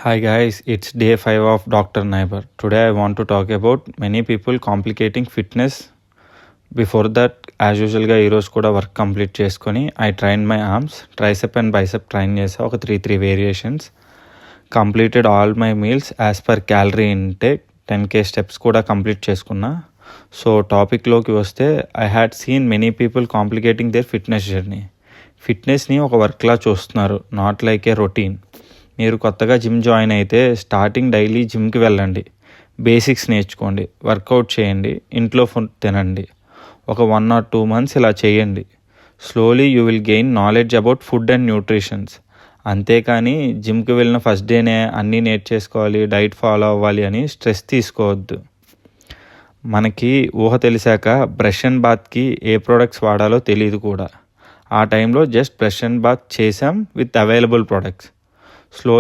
Hi guys, it's day 5 of Dr. Neighbor. Today I want to talk about many people complicating fitness. Before that, as usual గా ఈరోజు కూడా work complete చేసుకొని I train my arms, triceps and biceps train చేసా ఒక three variations. Completed all my meals as per calorie intake. 10K steps కూడా complete చేసుకున్నా. So టాపిక్లోకి వస్తే I had seen many people complicating their fitness journey. ఫిట్నెస్ని ఒక వర్క్లా చూస్తున్నారు, నాట్ లైక్ ఏ రొటీన్. మీరు కొత్తగా జిమ్ జాయిన్ అయితే స్టార్టింగ్ డైలీ జిమ్కి వెళ్ళండి, బేసిక్స్ నేర్చుకోండి, వర్కౌట్ చేయండి, ఇంట్లో ఫుడ్ తినండి. ఒక 1 or 2 months ఇలా చేయండి. Slowly you will gain knowledge about food and nutritions. అంతేకాని జిమ్కి వెళ్ళిన ఫస్ట్ డేనే అన్నీ నేర్చేసుకోవాలి, డైట్ ఫాలో అవ్వాలి అని స్ట్రెస్ తీసుకోవద్దు. మనకి ఊహ తెలిసాక బ్రష్ అండ్ బాత్కి ఏ ప్రోడక్ట్స్ వాడాలో తెలియదు కూడా. ఆ టైంలో జస్ట్ బ్రష్ అండ్ బాత్ చేసాం విత్ అవైలబుల్ ప్రోడక్ట్స్. స్లో